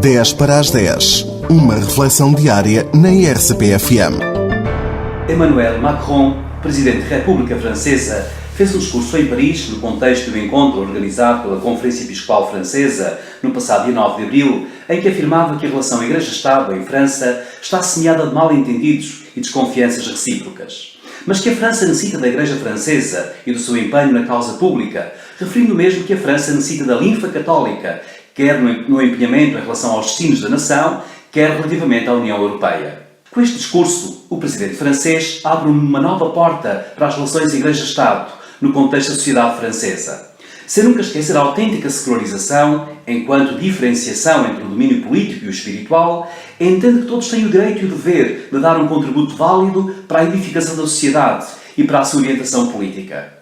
10 para as 10. Uma reflexão diária na RCP-FM. Emmanuel Macron, presidente da República Francesa, fez um discurso em Paris no contexto do encontro organizado pela Conferência Episcopal Francesa no passado dia 9 de abril, em que afirmava que a relação Igreja-Estado em França está semeada de mal-entendidos e desconfianças recíprocas, mas que a França necessita da Igreja Francesa e do seu empenho na causa pública, referindo mesmo que a França necessita da linfa católica, quer no empenhamento em relação aos destinos da nação, quer relativamente à União Europeia. Com este discurso, o presidente francês abre uma nova porta para as relações Igreja-Estado no contexto da sociedade francesa, sem nunca esquecer a autêntica secularização, enquanto diferenciação entre o domínio político e o espiritual, entende que todos têm o direito e o dever de dar um contributo válido para a edificação da sociedade e para a sua orientação política.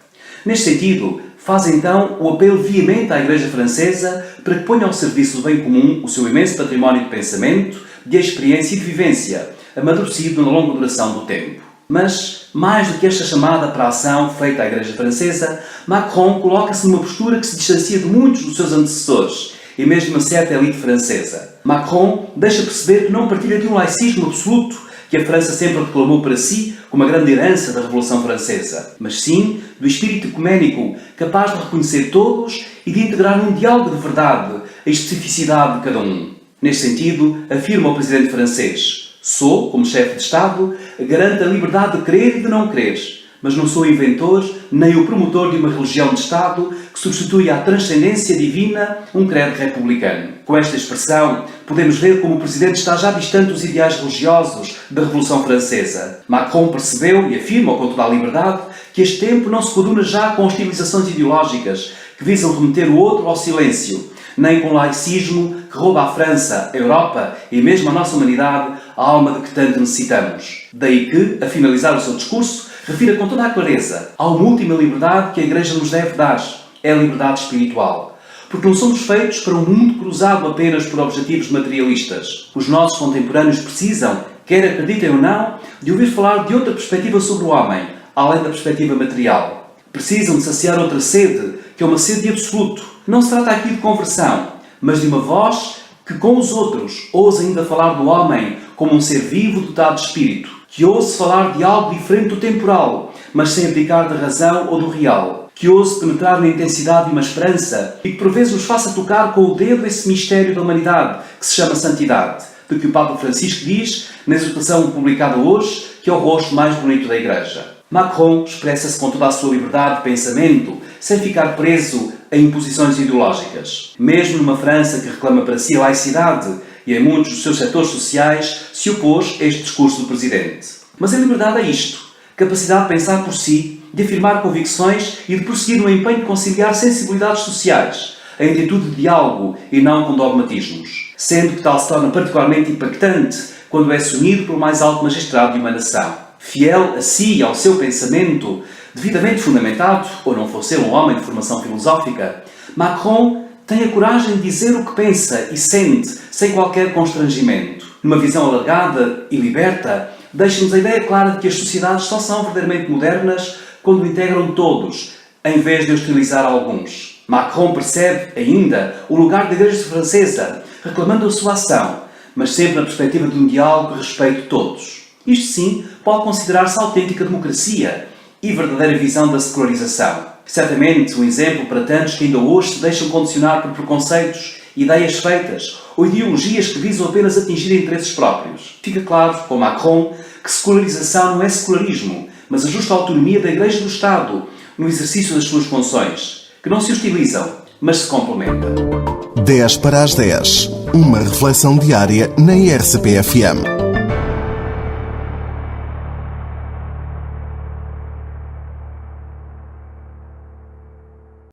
Neste sentido, faz então o apelo veemente à Igreja Francesa para que ponha ao serviço do bem comum o seu imenso património de pensamento, de experiência e de vivência, amadurecido na longa duração do tempo. Mas, mais do que esta chamada para a ação feita à Igreja Francesa, Macron coloca-se numa postura que se distancia de muitos dos seus antecessores e mesmo de uma certa elite francesa. Macron deixa perceber que não partilha de um laicismo absoluto que a França sempre reclamou para si como a grande herança da Revolução Francesa, mas sim do espírito ecuménico capaz de reconhecer todos e de integrar num diálogo de verdade a especificidade de cada um. Neste sentido, afirma o presidente francês: sou, como chefe de Estado, garante a liberdade de crer e de não crer, mas não sou o inventor nem o promotor de uma religião de Estado que substitui à transcendência divina um credo republicano. Com esta expressão, podemos ver como o Presidente está já distante dos ideais religiosos da Revolução Francesa. Macron percebeu e afirma com toda a liberdade que este tempo não se coaduna já com hostilizações ideológicas que visam remeter o outro ao silêncio, nem com o laicismo que rouba à França, à Europa e mesmo à nossa humanidade a alma de que tanto necessitamos. Daí que, a finalizar o seu discurso, refira com toda a clareza: há uma última liberdade que a Igreja nos deve dar, é a liberdade espiritual. Porque não somos feitos para um mundo cruzado apenas por objetivos materialistas. Os nossos contemporâneos precisam, quer acreditem ou não, de ouvir falar de outra perspectiva sobre o homem, além da perspectiva material. Precisam de saciar outra sede, que é uma sede de absoluto. Não se trata aqui de conversão, mas de uma voz que com os outros ousa ainda falar do homem como um ser vivo dotado de espírito, que ouse falar de algo diferente do temporal, mas sem abdicar da razão ou do real, que ouse penetrar na intensidade de uma esperança e que por vezes nos faça tocar com o dedo esse mistério da humanidade que se chama santidade, de que o Papa Francisco diz na exortação publicada hoje que é o rosto mais bonito da Igreja. Macron expressa-se com toda a sua liberdade de pensamento, sem ficar preso a imposições ideológicas. Mesmo numa França que reclama para si a laicidade e em muitos dos seus setores sociais, se opôs a este discurso do Presidente. Mas a liberdade é isto: capacidade de pensar por si, de afirmar convicções e de prosseguir no empenho de conciliar sensibilidades sociais, em atitude de diálogo e não com dogmatismos. Sendo que tal se torna particularmente impactante quando é unido pelo mais alto magistrado de uma nação. Fiel a si e ao seu pensamento, devidamente fundamentado, ou não fosse ele um homem de formação filosófica, Macron tem a coragem de dizer o que pensa e sente, sem qualquer constrangimento. Numa visão alargada e liberta, deixa-nos a ideia clara de que as sociedades só são verdadeiramente modernas quando integram todos, em vez de hostilizar alguns. Macron percebe, ainda, o lugar da Igreja Francesa, reclamando a sua ação, mas sempre na perspectiva de um diálogo que respeite todos. Isto sim pode considerar-se autêntica democracia e verdadeira visão da secularização. Certamente um exemplo para tantos que ainda hoje se deixam condicionar por preconceitos, ideias feitas ou ideologias que visam apenas atingir interesses próprios. Fica claro, com Macron, que secularização não é secularismo, mas a justa autonomia da Igreja e do Estado no exercício das suas funções, que não se hostilizam, mas se complementam. 10 para as 10. Uma reflexão diária na RCP-FM.